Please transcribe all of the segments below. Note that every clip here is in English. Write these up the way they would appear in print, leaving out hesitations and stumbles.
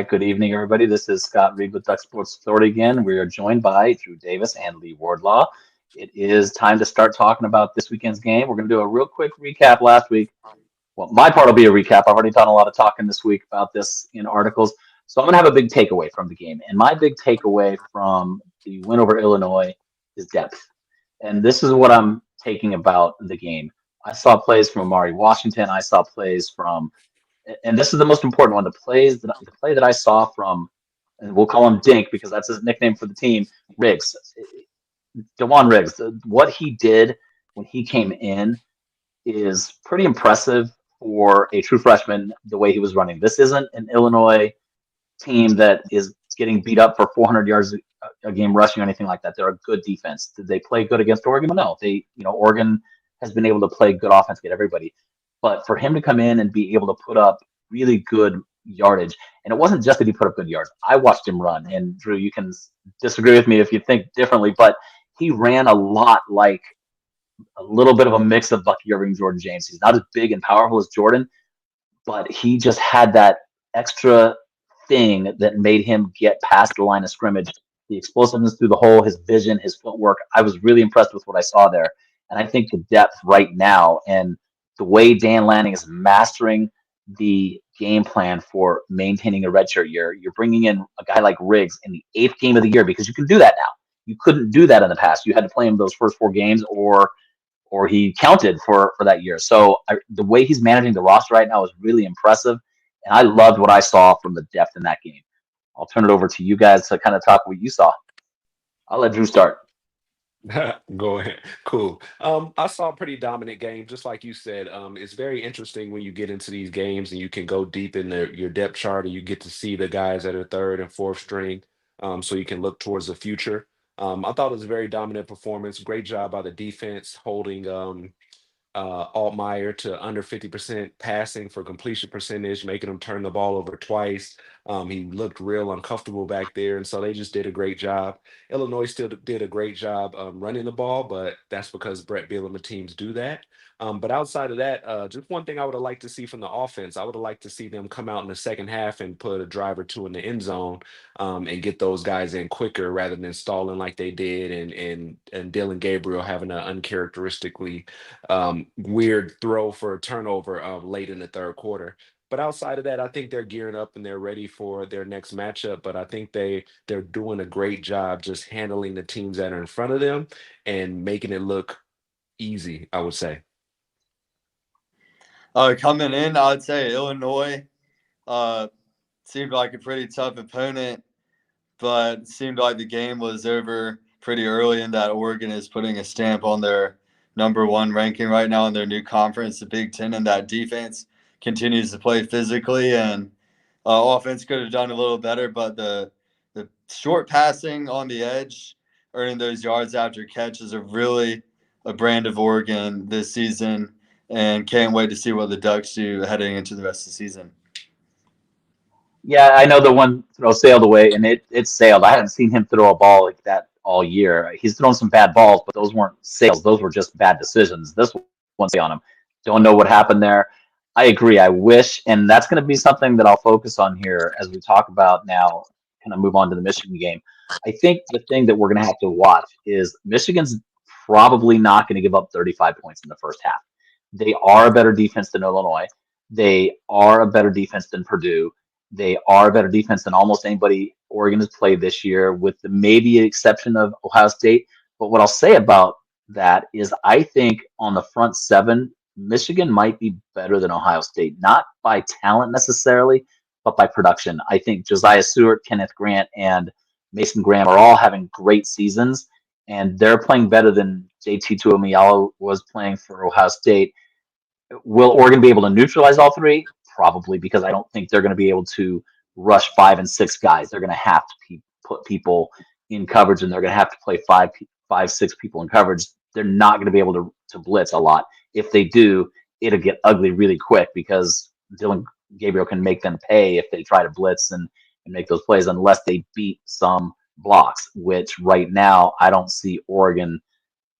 right, good evening, everybody. This is Scott Reed with Duck Sports Authority again. We are joined by Drew Davis and Lee Wardlaw. It is time to start talking about this weekend's game. We're going to do a real quick recap last week. Well, my part will be a recap. I've already done a lot of talking this week about this in articles. So I'm going to have a big takeaway from the game. And my big takeaway from the win over Illinois is depth. And this is what I'm taking about the game. I saw plays from Amari Washington. I saw plays from and this is the most important one. The play that I saw from, and we'll call him Dink because that's his nickname for the team, Riggs, Devon Riggs. What he did when he came in is pretty impressive for a true freshman. The way he was running. This isn't an Illinois team that is getting beat up for 400 yards a game rushing or anything like that. They're a good defense. Did they play good against Oregon? No. Oregon has been able to play good offense, get everybody. But for him to come in and be able to put up really good yardage, and it wasn't just that he put up good yards. I watched him run, and Drew, you can disagree with me if you think differently, but he ran a lot like a little bit of a mix of Bucky Irving and Jordan James. He's not as big and powerful as Jordan, but he just had that extra thing that made him get past the line of scrimmage. The explosiveness through the hole, his vision, his footwork. I was really impressed with what I saw there. And I think the depth right now and the way Dan Lanning is mastering the game plan for maintaining a redshirt year, you're bringing in a guy like Riggs in the 8th game of the year because you can do that now. You couldn't do that in the past. You had to play him those first 4 games or he counted for that year. So the way he's managing the roster right now is really impressive. And I loved what I saw from the depth in that game. I'll turn it over to you guys to kind of talk what you saw. I'll let Drew start. Go ahead. Cool. I saw a pretty dominant game, just like you said. It's very interesting when you get into these games and you can go deep in your depth chart and you get to see the guys that are third and fourth string, so you can look towards the future. I thought it was a very dominant performance. Great job by the defense holding Altmaier to under 50% passing for completion percentage, making him turn the ball over twice. He looked real uncomfortable back there, and so they just did a great job. Illinois still did a great job running the ball, but that's because Brett Bielema teams do that. But outside of that, just one thing I would have liked to see from the offense, I would have liked to see them come out in the second half and put a drive or two in the end zone, and get those guys in quicker rather than stalling like they did, and Dylan Gabriel having an uncharacteristically weird throw for a turnover late in the third quarter. But outside of that, I think they're gearing up and they're ready for their next matchup. But I think they're doing a great job just handling the teams that are in front of them and making it look easy, I would say. Coming in, I'd say Illinois uh, seemed like a pretty tough opponent, but it seemed like the game was over pretty early and that Oregon is putting a stamp on their number one ranking right now in their new conference, the Big Ten, and that defense continues to play physically and offense could have done a little better, but the short passing on the edge, earning those yards after catch is really a brand of Oregon this season, and can't wait to see what the Ducks do heading into the rest of the season. Yeah, I know the one throw sailed away, and it sailed. I haven't seen him throw a ball like that all year. He's thrown some bad balls, but those weren't sails. Those were just bad decisions. This one stay on him. Don't know what happened there. I agree. I wish, and that's going to be something that I'll focus on here as we talk about now. Kind of move on to the Michigan game. I think the thing that we're going to have to watch is Michigan's probably not going to give up 35 points in the first half. They are a better defense than Illinois. They are a better defense than Purdue. They are a better defense than almost anybody Oregon has played this year, with the maybe exception of Ohio State. But what I'll say about that is I think on the front seven, Michigan might be better than Ohio State, not by talent necessarily, but by production. I think Josiah Stewart, Kenneth Grant, and Mason Graham are all having great seasons, and they're playing better than JT Tuimoloau was playing for Ohio State. Will Oregon be able to neutralize all three? Probably, because I don't think they're going to be able to rush 5 and 6 guys. They're going to have to put people in coverage, and they're going to have to play 6 people in coverage. They're not going to be able to blitz a lot. If they do, it'll get ugly really quick because Dylan Gabriel can make them pay if they try to blitz and make those plays unless they beat some blocks, which right now I don't see Oregon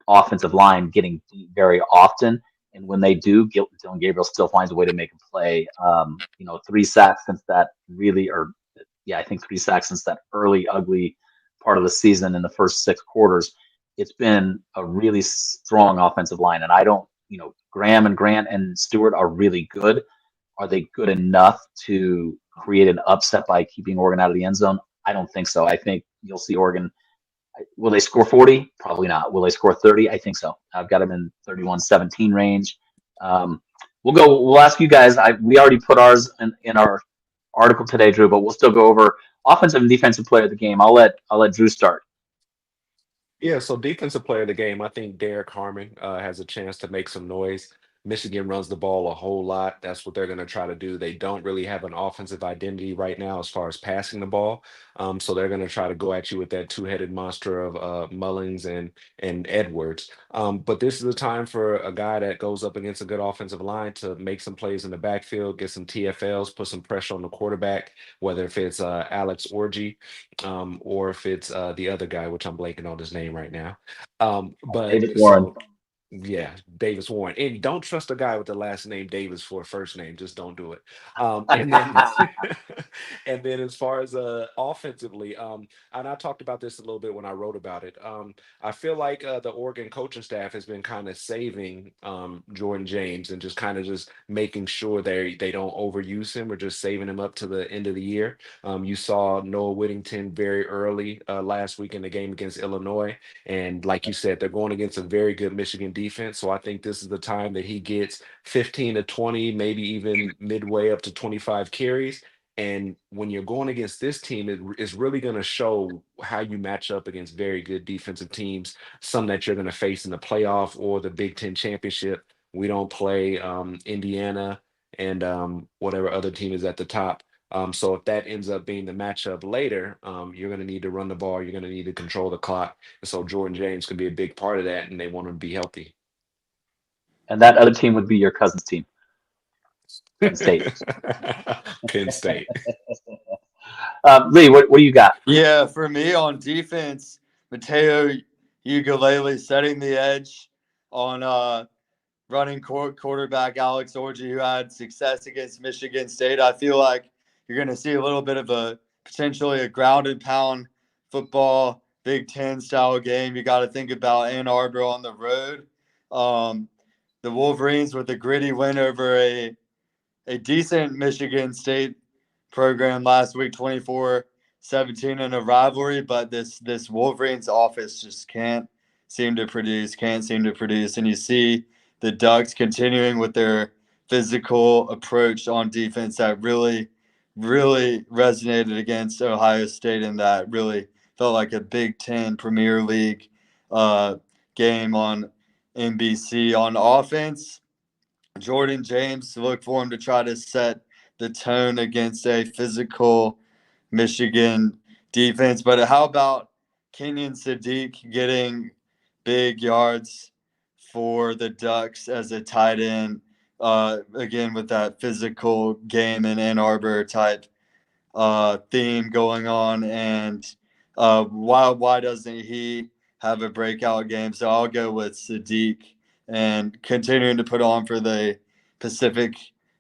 offensive line getting beat very often. And when they do, Dylan Gabriel still finds a way to make a play. 3 sacks since that really, or yeah, I think 3 sacks since that early, ugly part of the season in the first 6 quarters. It's been a really strong offensive line. And I don't, Graham and Grant and Stewart are really good. Are they good enough to create an upset by keeping Oregon out of the end zone? I don't think so. I think you'll see Oregon. Will they score 40? Probably not. Will they score 30? I think so. I've got them in 31-17 range. Um, we'll ask you guys. We already put ours in our article today, Drew, but we'll still go over offensive and defensive player of the game. I'll let Drew start. Yeah, so defensive player of the game, I think Derek Harmon has a chance to make some noise. Michigan runs the ball a whole lot. That's what they're going to try to do. They don't really have an offensive identity right now as far as passing the ball. So they're going to try to go at you with that two-headed monster of Mullings and Edwards. But this is a time for a guy that goes up against a good offensive line to make some plays in the backfield, get some TFLs, put some pressure on the quarterback, whether if it's Alex Orji or if it's the other guy, which I'm blanking on his name right now. But David Warren. so yeah, Davis Warren. And don't trust a guy with the last name Davis for a first name. Just don't do it. And then and then as far as offensively, and I talked about this a little bit when I wrote about it. I feel like the Oregon coaching staff has been kind of saving Jordan James and just kind of just making sure they don't overuse him or just saving him up to the end of the year. You saw Noah Whittington very early last week in the game against Illinois. And like you said, they're going against a very good Michigan defense. So I think this is the time that he gets 15 to 20, maybe even midway up to 25 carries. And when you're going against this team, it's really going to show how you match up against very good defensive teams, some that you're going to face in the playoff or the Big Ten championship. We don't play Indiana and whatever other team is at the top. So if that ends up being the matchup later, you're going to need to run the ball. You're going to need to control the clock. And so Jordan James could be a big part of that, and they want him to be healthy. And that other team would be your cousin's team, Penn State. Penn State. Lee, what do you got? Yeah, for me on defense, Mateo Ugalele setting the edge on running quarterback Alex Orji, who had success against Michigan State. I feel like you're going to see a little bit of potentially a ground and pound football Big Ten style game. You got to think about Ann Arbor on the road. The Wolverines with a gritty win over a decent Michigan State program last week, 24-17 in a rivalry, but this Wolverines offense just can't seem to produce. And you see the Ducks continuing with their physical approach on defense that really, really resonated against Ohio State, and that really felt like a Big Ten Premier League game on NBC. On offense, Jordan James, look for him to try to set the tone against a physical Michigan defense. But how about Kenyon Sadiq getting big yards for the Ducks as a tight end? Again, with that physical game in Ann Arbor type theme going on, and why doesn't he have a breakout game? So I'll go with Sadiq and continuing to put on for the Pacific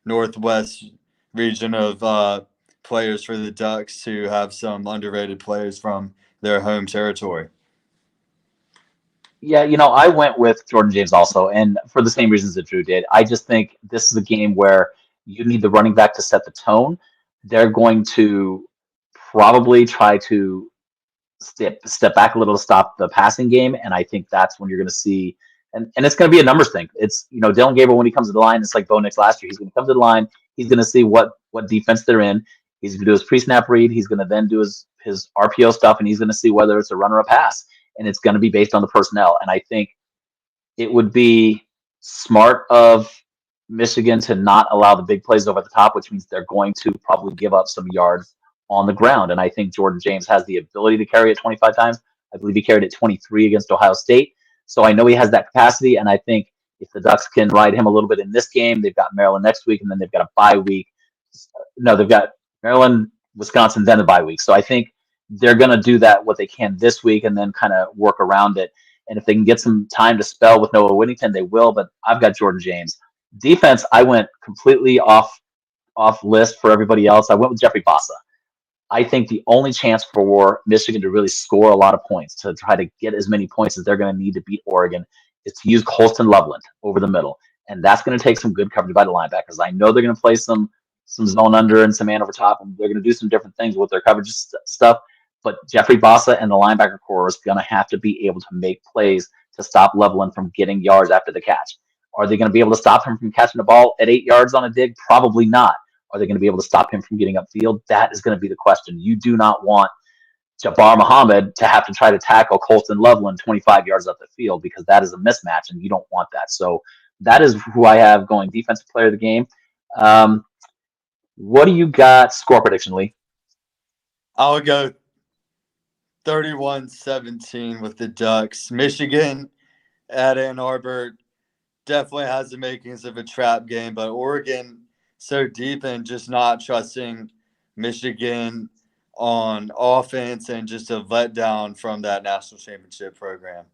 Northwest region of players for the Ducks who have some underrated players from their home territory. Yeah, I went with Jordan James also, and for the same reasons that Drew did. I just think this is a game where you need the running back to set the tone. They're going to probably try to step back a little to stop the passing game, and I think that's when you're going to see, and it's going to be a numbers thing. It's Dylan Gabriel when he comes to the line, it's like Bo Nix last year. He's going to come to the line. He's going to see what defense they're in. He's going to do his pre-snap read. He's going to then do his RPO stuff, and he's going to see whether it's a run or a pass, and it's going to be based on the personnel. And I think it would be smart of Michigan to not allow the big plays over the top, which means they're going to probably give up some yards on the ground. And I think Jordan James has the ability to carry it 25 times. I believe he carried it 23 against Ohio State. So I know he has that capacity. And I think if the Ducks can ride him a little bit in this game, they've got Maryland next week, and then they've got a bye week. No, they've got Maryland, Wisconsin, then a bye week. So I think they're going to do that what they can this week and then kind of work around it. And if they can get some time to spell with Noah Whittington, they will. But I've got Jordan James. Defense, I went completely off list for everybody else. I went with Jeffrey Bassa. I think the only chance for Michigan to really score a lot of points, to try to get as many points as they're going to need to beat Oregon, is to use Colston Loveland over the middle. And that's going to take some good coverage by the linebackers. I know they're going to play some zone under and some man over top, and they're going to do some different things with their coverage stuff. But Jeffrey Bossa and the linebacker core is going to have to be able to make plays to stop Loveland from getting yards after the catch. Are they going to be able to stop him from catching the ball at 8 yards on a dig? Probably not. Are they going to be able to stop him from getting upfield? That is going to be the question. You do not want Jabbar Muhammad to have to try to tackle Colston Loveland 25 yards up the field, because that is a mismatch, and you don't want that. So that is who I have going defensive player of the game. What do you got score prediction, Lee? I'll go 31-17 with the Ducks. Michigan at Ann Arbor definitely has the makings of a trap game, but Oregon so deep and just not trusting Michigan on offense, and just a letdown from that national championship program.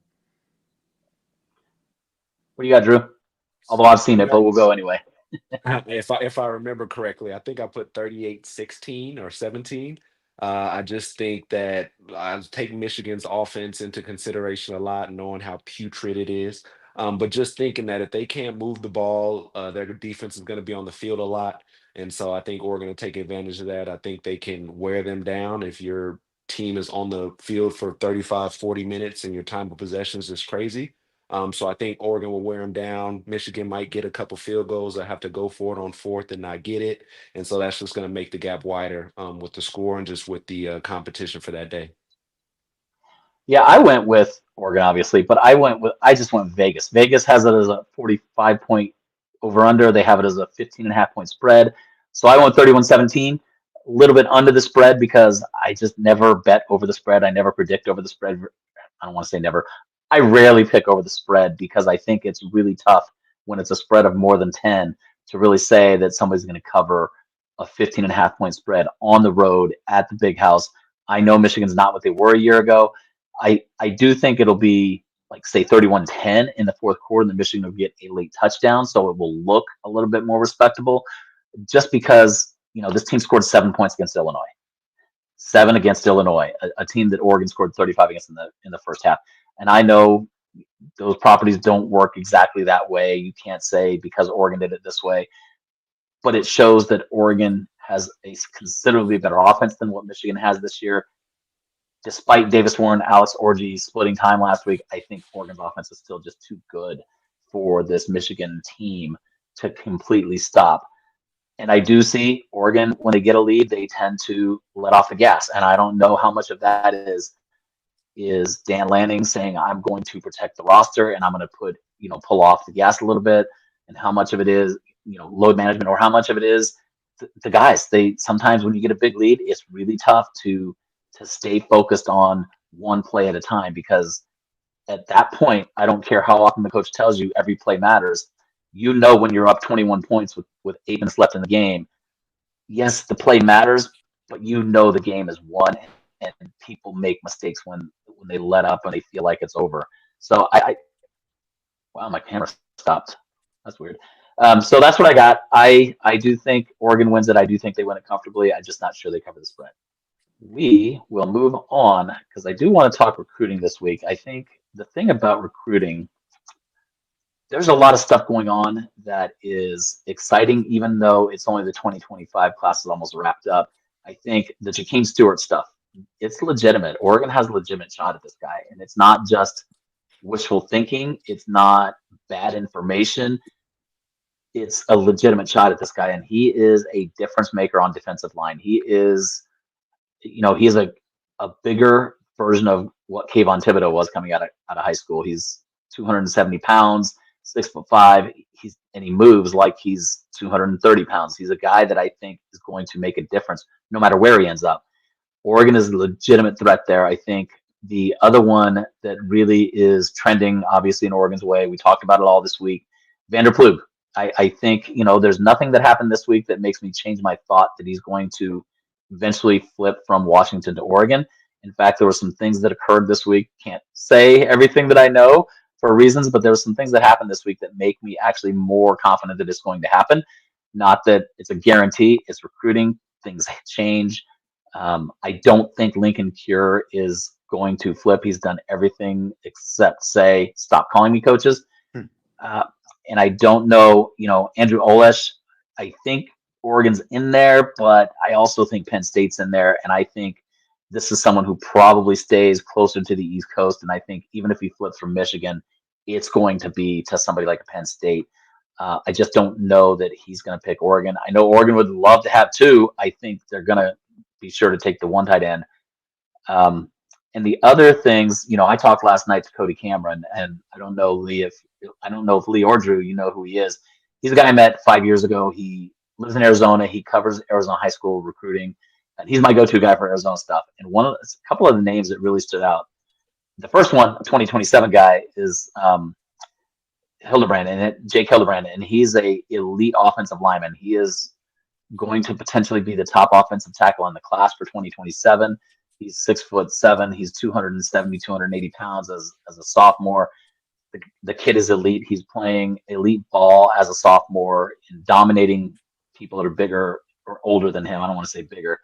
What do you got, Drew? Although I've seen it, but we'll go anyway. If I remember correctly, I think I put 38-16 or 17. I just think that I was taking Michigan's offense into consideration a lot, knowing how putrid it is. But just thinking that if they can't move the ball, their defense is going to be on the field a lot. And so I think Oregon will take advantage of that. I think they can wear them down if your team is on the field for 35, 40 minutes and your time of possessions is crazy. So I think Oregon will wear them down. Michigan might get a couple field goals. I have to go for it on fourth and not get it. And so that's just going to make the gap wider with the score and just with the competition for that day. Yeah, I went with Oregon, obviously, but I just went with Vegas. Vegas has it as a 45-point over under. They have it as a 15.5-point spread. So I went 31-17, a little bit under the spread because I just never bet over the spread. I never predict over the spread. I don't want to say never. I rarely pick over the spread because I think it's really tough when it's a spread of more than 10 to really say that somebody's going to cover a 15.5-point spread on the road at the big house. I know Michigan's not what they were a year ago. I do think it'll be like, say, 31-10 in the fourth quarter, and the Michigan will get a late touchdown, so it will look a little bit more respectable, just because this team scored 7 points against Illinois, 7 against Illinois, a team that Oregon scored 35 against in the first half. And I know those properties don't work exactly that way. You can't say because Oregon did it this way, but it shows that Oregon has a considerably better offense than what Michigan has this year. Despite Davis Warren, Alex Orji splitting time last week, I think Oregon's offense is still just too good for this Michigan team to completely stop. And I do see Oregon, when they get a lead, they tend to let off the gas. And I don't know how much of that is Dan Lanning saying, I'm going to protect the roster and I'm going to pull off the gas a little bit, and how much of it is, load management, or how much of it is the guys. Sometimes when you get a big lead, it's really tough to stay focused on one play at a time, because at that point, I don't care how often the coach tells you every play matters. When you're up 21 points with 8 minutes left in the game, yes, the play matters, but the game is won, and people make mistakes when they let up and they feel like it's over. So wow, my camera stopped. That's weird. So that's what I got. I do think Oregon wins it. I do think they win it comfortably. I'm just not sure they cover the spread. We will move on, because I do want to talk recruiting this week. I think the thing about recruiting, there's a lot of stuff going on that is exciting, even though it's only the 2025 class is almost wrapped up. I think the Jakeem Stewart stuff, it's legitimate. Oregon has a legitimate shot at this guy, and it's not just wishful thinking. It's not bad information. It's a legitimate shot at this guy, and he is a difference maker on defensive line. He is a bigger version of what Kayvon Thibodeau was coming out of high school. He's 270 pounds, 6'5". He moves like he's 230 pounds. He's a guy that I think is going to make a difference no matter where he ends up. Oregon is a legitimate threat there. I think the other one that really is trending, obviously, in Oregon's way, we talked about it all this week, Vanderplug. I think, there's nothing that happened this week that makes me change my thought that he's going to eventually flip from Washington to Oregon. In fact, there were some things that occurred this week. Can't say everything that I know for reasons, but there were some things that happened this week that make me actually more confident that it's going to happen. Not that it's a guarantee. It's recruiting. Things change. I don't think Lincoln Cure is going to flip. He's done everything except say, stop calling me coaches. Hmm. Uh, and I don't know, Andrew Olesh, I think Oregon's in there, but I also think Penn State's in there. And I think this is someone who probably stays closer to the East Coast. And I think even if he flips from Michigan, it's going to be to somebody like Penn State. I just don't know that he's going to pick Oregon. I know Oregon would love to have two. I think they're going to be sure to take the one tight end. Um, and the other things, I talked last night to Cody Cameron, and I don't know if Lee or Drew, who he is. He's a guy I met 5 years ago. He lives in Arizona. He covers Arizona high school recruiting, and he's my go-to guy for Arizona stuff. And a couple of the names that really stood out. The first one, a 2027 guy, is Hildebrand, Jake Hildebrand, and he's a elite offensive lineman. He is going to potentially be the top offensive tackle in the class for 2027. He's 6'7". He's 270, 280 pounds as a sophomore. The kid is elite. He's playing elite ball as a sophomore and dominating people that are bigger or older than him. I don't want to say bigger.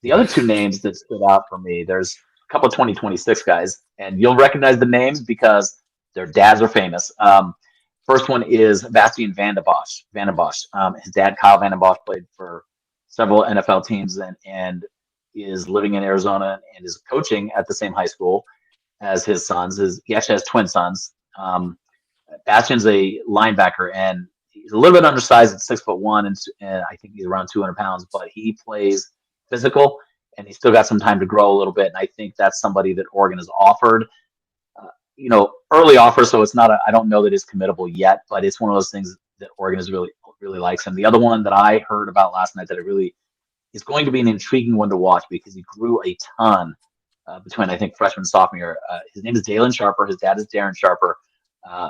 The other two names that stood out for me, there's a couple of 2026 guys, and you'll recognize the names because their dads are famous. First one is Bastian Vandenbosch. His dad, Kyle Vandenbosch, played for several NFL teams and is living in Arizona and is coaching at the same high school as his sons. He actually has twin sons. Bastian's a linebacker, and he's a little bit undersized at 6'1", and I think he's around 200 pounds, but he plays physical, and he's still got some time to grow a little bit. And I think that's somebody that Oregon has offered, early offer. So it's not, I don't know that it's committable yet, but it's one of those things that Oregon is really, really likes him. The other one that I heard about last night that it really is going to be an intriguing one to watch because he grew a ton between, I think, freshman and sophomore year. His name is Dalen Sharper. His dad is Darren Sharper.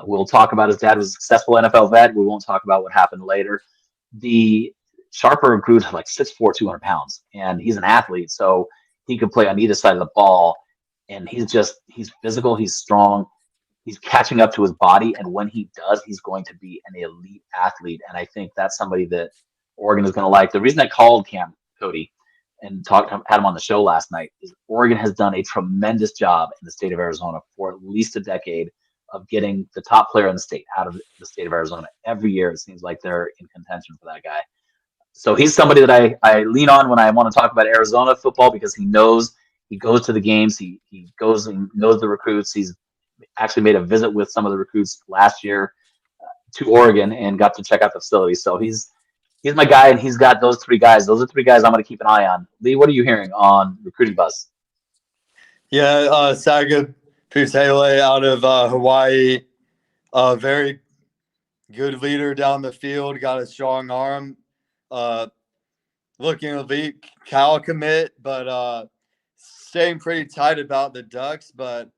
We'll talk about his dad was a successful NFL vet. We won't talk about what happened later. The Sharper grew to like 6'4", 200 pounds, and he's an athlete, so he could play on either side of the ball. And he's physical, he's strong, he's catching up to his body, and when he does, he's going to be an elite athlete. And I think that's somebody that Oregon is going to like. The reason I called Cody and had him on the show last night is Oregon has done a tremendous job in the state of Arizona for at least a decade of getting the top player in the state out of the state of Arizona. Every year, it seems like they're in contention for that guy. So he's somebody that I lean on when I want to talk about Arizona football because he goes to the games, he goes and knows the recruits. He's actually made a visit with some of the recruits last year to Oregon and got to check out the facility. So he's my guy, and he's got those three guys. Those are three guys I'm going to keep an eye on. Lee, what are you hearing on recruiting buzz? Yeah, Saga Putele out of Hawaii, very good leader down the field, got a strong arm, looking elite Cal commit, but staying pretty tight about the Ducks, but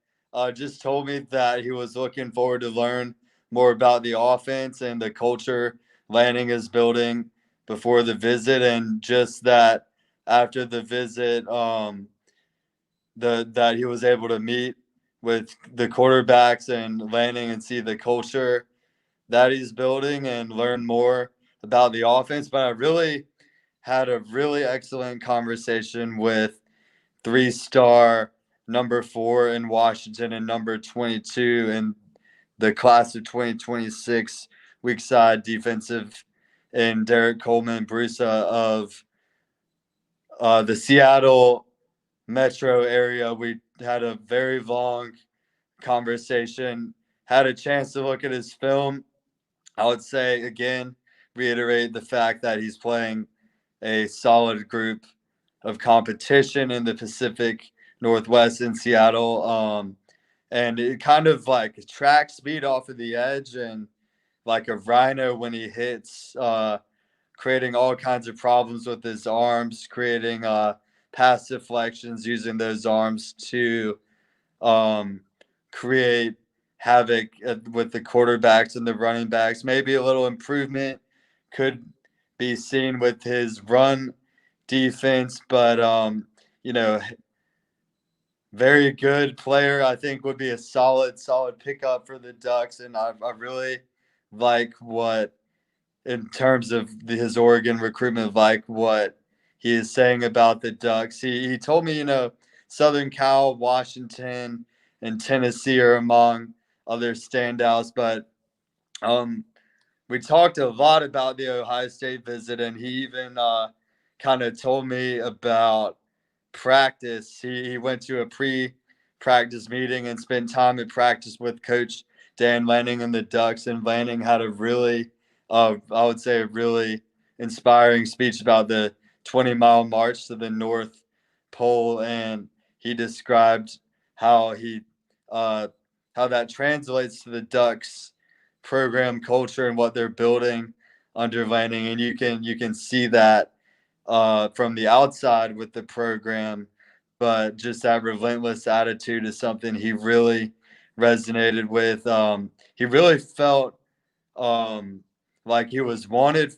just told me that he was looking forward to learn more about the offense and the culture Lanning is building before the visit, and just that after the visit, that he was able to meet with the quarterbacks and Lanning and see the culture that he's building and learn more about the offense. But I really had a really excellent conversation with 3-star number 4 in Washington and number 22 in the class of 2026 weak side defensive and Derek Coleman Brusa of the Seattle metro area. We had a very long conversation, had a chance to look at his film. I would say, again, reiterate the fact that he's playing a solid group of competition in the Pacific Northwest in Seattle. And it kind of like track speed off of the edge and like a rhino when he hits, creating all kinds of problems with his arms, creating pass deflections using those arms to create havoc with the quarterbacks and the running backs. Maybe a little improvement could be seen with his run defense, but very good player. I think would be a solid pickup for the Ducks, and I really like what, in terms of his Oregon recruitment, like what he is saying about the Ducks. He told me, Southern Cal, Washington, and Tennessee are among other standouts, but um, we talked a lot about the Ohio State visit, and he even kind of told me about practice. He went to a pre-practice meeting and spent time at practice with Coach Dan Lanning and the Ducks. And Lanning had a really, I would say, a really inspiring speech about the 20-mile march to the North Pole, and he described how he how that translates to the Ducks program culture and what they're building under Lanning, and you can see that from the outside with the program, but just that relentless attitude is something he really resonated with. He really felt um, like he was wanted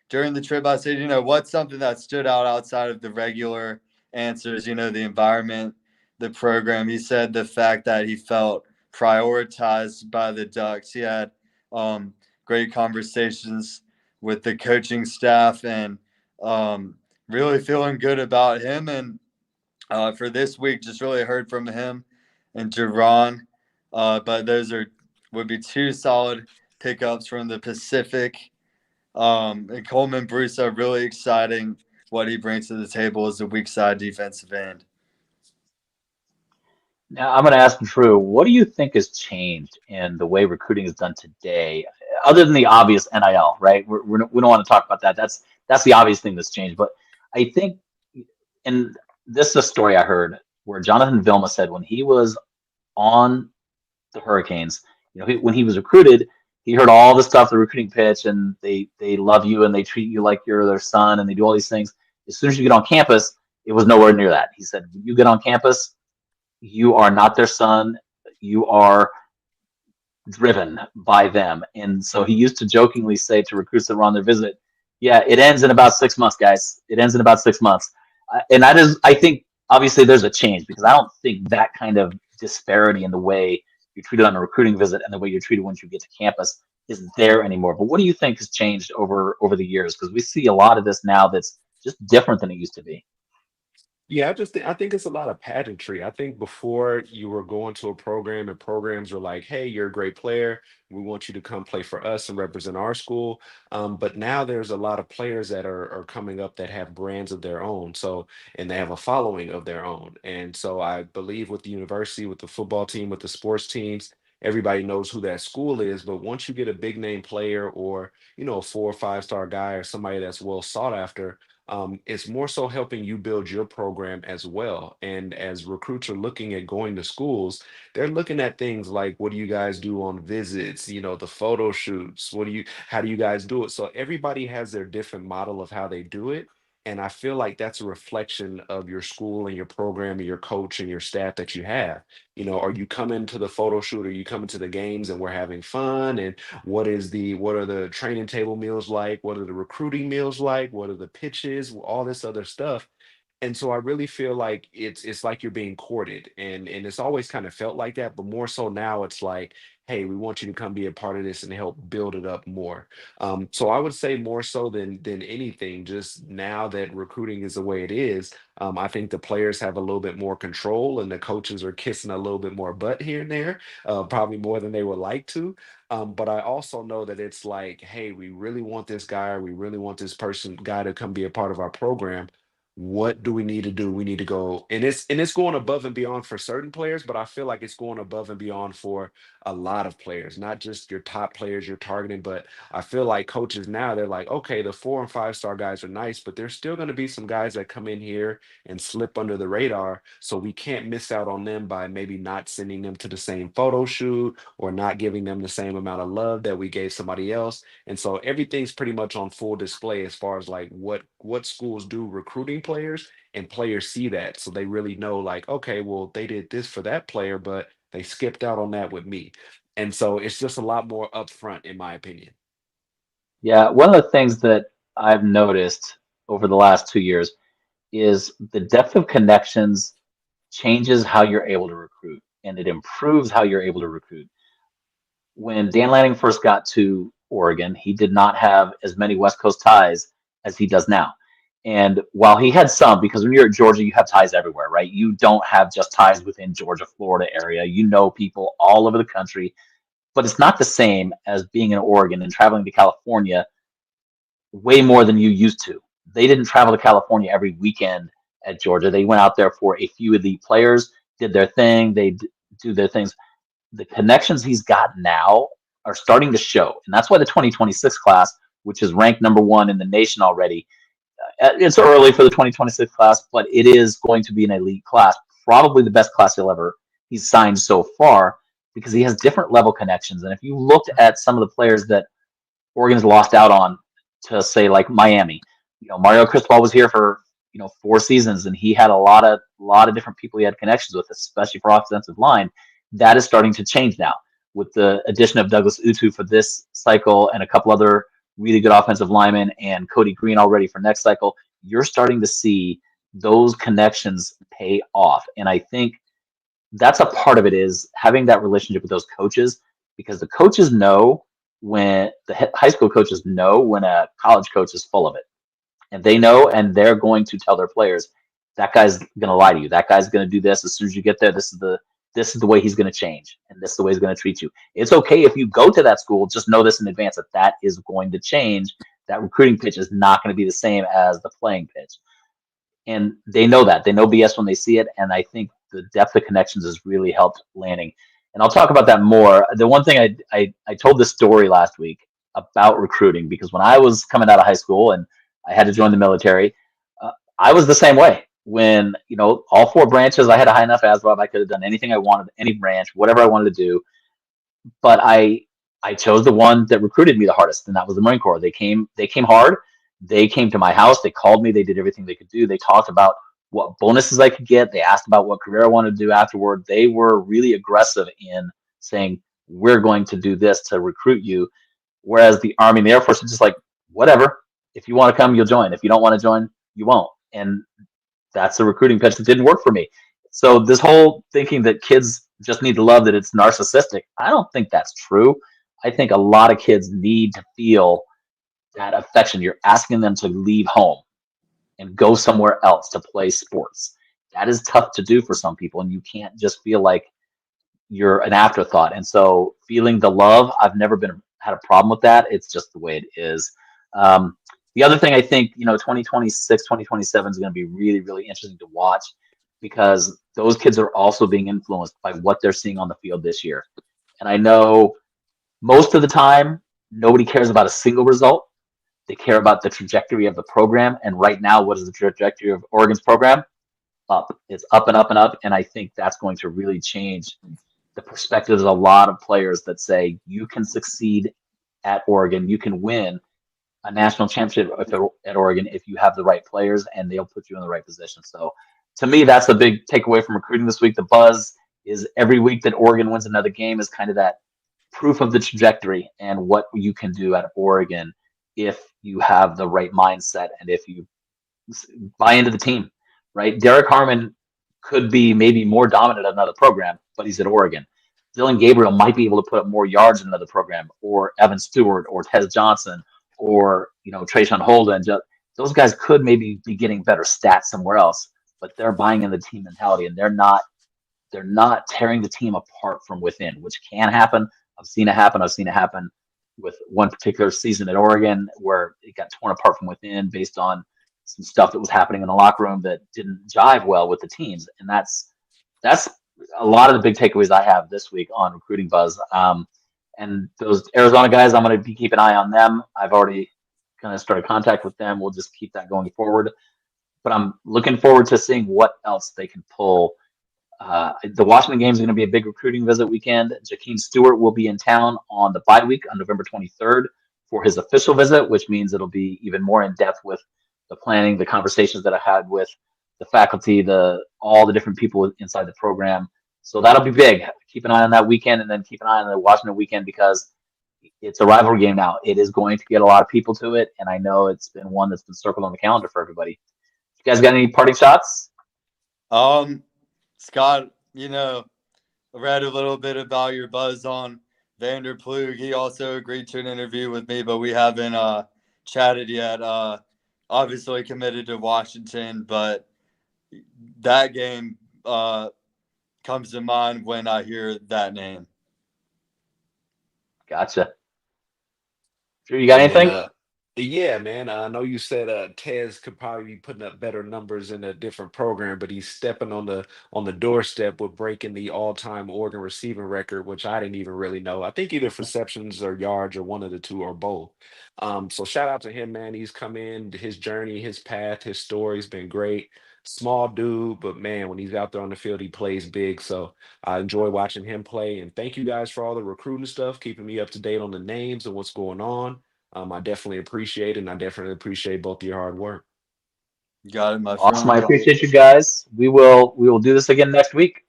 during the trip. I said, what's something that stood out outside of the regular answers, the environment, the program. He said the fact that he felt prioritized by the Ducks. He had great conversations with the coaching staff, and really feeling good about him. And for this week, just really heard from him and Jerron. But those would be two solid pickups from the Pacific. And Coleman Bruce are really exciting what he brings to the table as a weak side defensive end. Now, I'm going to ask Drew, what do you think has changed in the way recruiting is done today, other than the obvious NIL, right? We don't want to talk about that. That's the obvious thing that's changed. But I think, and this is a story I heard where Jonathan Vilma said when he was on the Hurricanes, when he was recruited, he heard all the stuff, the recruiting pitch, and they love you and they treat you like you're their son and they do all these things. As soon as you get on campus, it was nowhere near that. He said, when you get on campus, you are not their son. You are driven by them. And so he used to jokingly say to recruits that were on their visit, yeah, it ends in about 6 months, guys. It ends in about 6 months. And I think, obviously there's a change because I don't think that kind of disparity in the way you're treated on a recruiting visit and the way you're treated once you get to campus is there anymore. But what do you think has changed over the years? Because we see a lot of this now that's just different than it used to be. Yeah, I think it's a lot of pageantry. I think before you were going to a program and programs were like, "Hey, you're a great player. We want you to come play for us and represent our school." But now there's a lot of players that are coming up that have brands of their own. So and they have a following of their own. And so I believe with the university, with the football team, with the sports teams, everybody knows who that school is. But once you get a big name player or a 4 or 5 star guy or somebody that's well sought after, it's more so helping you build your program as well. And as recruits are looking at going to schools, they're looking at things like, what do you guys do on visits? The photo shoots. How do you guys do it? So everybody has their different model of how they do it. And I feel like that's a reflection of your school and your program and your coach and your staff that you have. Are you coming to the photo shoot? Are you coming to the games and we're having fun? And what are the training table meals like? What are the recruiting meals like? What are the pitches? All this other stuff. And so I really feel like it's like you're being courted, and it's always kind of felt like that, but more so now it's like, hey, we want you to come be a part of this and help build it up more. So I would say more so than anything, just now that recruiting is the way it is, I think the players have a little bit more control and the coaches are kissing a little bit more butt here and there, probably more than they would like to. But I also know that it's like, hey, we really want this guy, or we really want this guy to come be a part of our program. What do we need to do? We need to go, and it's going above and beyond for certain players, but I feel like it's going above and beyond for a lot of players, not just your top players you're targeting, but I feel like coaches now, they're like, okay, the 4 and 5 star guys are nice, but there's still going to be some guys that come in here and slip under the radar. So we can't miss out on them by maybe not sending them to the same photo shoot or not giving them the same amount of love that we gave somebody else. And so everything's pretty much on full display as far as like what schools do recruiting players, and players see that. So they really know like, okay, well, they did this for that player, but they skipped out on that with me. And so it's just a lot more upfront, in my opinion. Yeah, one of the things that I've noticed over the last 2 years is the depth of connections changes how you're able to recruit and it improves how you're able to recruit. When Dan Lanning first got to Oregon, he did not have as many West Coast ties as he does now. And while he had some, because when you're at Georgia, you have ties everywhere, right? You don't have just ties within Georgia, Florida area. You know people all over the country, but it's not the same as being in Oregon and traveling to California way more than you used to. They didn't travel to California every weekend at Georgia. They went out there for a few elite players, did their thing, do their things. The connections he's got now are starting to show. And that's why the 2026 class, which is ranked number one in the nation already, it's early for the 2026 class, but it is going to be an elite class, probably the best class he's signed so far because he has different level connections. And if you looked at some of the players that Oregon's lost out on to say like Miami. Mario Cristobal was here for 4 seasons, and he had a lot of different people he had connections with, especially for offensive line. That is starting to change now with the addition of Douglas Utu for this cycle and a couple other really good offensive linemen and Cody Green already for next cycle. You're starting to see those connections pay off, and I think that's a part of it is having that relationship with those coaches because the coaches know when the high school coaches know when a college coach is full of it and they know and they're going to tell their players that guy's going to lie to you, that guy's going to do this as soon as you get there, this is the way he's going to change and this is the way he's going to treat you. It's okay if you go to that school, just know this in advance that is going to change. That recruiting pitch is not going to be the same as the playing pitch, and they know that. They know BS when they see it, and I think the depth of connections has really helped landing. And I'll talk about that more. The one thing I told this story last week about recruiting because when I was coming out of high school and I had to join the military, I was the same way. When all four branches, I had a high enough ASVAB, I could have done anything I wanted, any branch, whatever I wanted to do. But I chose the one that recruited me the hardest, and that was the Marine Corps. They came hard. They came to my house. They called me. They did everything they could do. They talked about what bonuses I could get. They asked about what career I wanted to do afterward. They were really aggressive in saying, we're going to do this to recruit you. Whereas the Army and the Air Force is just like, whatever. If you want to come, you'll join. If you don't want to join, you won't. And that's a recruiting pitch that didn't work for me. So this whole thinking that kids just need to love that it's narcissistic, I don't think that's true. I think a lot of kids need to feel that affection. You're asking them to leave home and go somewhere else to play sports. That is tough to do for some people, and you can't just feel like you're an afterthought. And so feeling the love, I've never had a problem with that. It's just the way it is. The other thing I think, 2026, 2027 is going to be really, really interesting to watch because those kids are also being influenced by what they're seeing on the field this year. And I know most of the time, nobody cares about a single result. They care about the trajectory of the program. And right now, what is the trajectory of Oregon's program? Up. It's up and up and up. And I think that's going to really change the perspectives of a lot of players that say you can succeed at Oregon, you can win a national championship at Oregon if you have the right players and they'll put you in the right position. So to me, that's the big takeaway from recruiting this week. The buzz is every week that Oregon wins another game is kind of that proof of the trajectory and what you can do at Oregon if you have the right mindset and if you buy into the team, right? Derek Harmon could be maybe more dominant at another program, but he's at Oregon. Dylan Gabriel might be able to put up more yards in another program, or Evan Stewart, or Tez Johnson, or Trayshawn Holden. Those guys could maybe be getting better stats somewhere else, but they're buying in the team mentality, and they're not tearing the team apart from within, which can happen. I've seen it happen. I've seen it happen with one particular season at Oregon where it got torn apart from within based on some stuff that was happening in the locker room that didn't jive well with the teams. And that's a lot of the big takeaways I have this week on Recruiting Buzz. And those Arizona guys, I'm going to keep an eye on them. I've already kind of started contact with them. We'll just keep that going forward. But I'm looking forward to seeing what else they can pull. The Washington game is going to be a big recruiting visit weekend. Jakeem Stewart will be in town on the bye week on November 23rd for his official visit, which means it'll be even more in depth with the planning, the conversations that I had with the faculty, all the different people inside the program. So that'll be big. Keep an eye on that weekend, and then keep an eye on the Washington weekend because it's a rivalry game now. It is going to get a lot of people to it, and I know it's been one that's been circled on the calendar for everybody. You guys got any parting shots? Scott, I read a little bit about your buzz on Vanderplug. He also agreed to an interview with me, but we haven't chatted yet. obviously committed to Washington, but that game comes to mind when I hear that name. Gotcha. Drew, you got And then, anything? yeah, man, I know you said Tez could probably be putting up better numbers in a different program, but he's stepping on the doorstep with breaking the all-time Oregon receiving record, which I didn't even really know. I think either receptions or yards or one of the two or both. So shout out to him, man. He's come in, his journey, his path, his story's been great. Small dude, but man, when he's out there on the field, he plays big. So I enjoy watching him play. And thank you guys for all the recruiting stuff, keeping me up to date on the names and what's going on. I definitely appreciate it, and I definitely appreciate both of your hard work. You got it, my Awesome. I friend. appreciate you guys. We will do this again next week.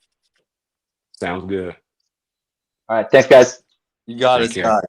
Sounds good. All right. Thanks, guys. You got it, Take care. Scott.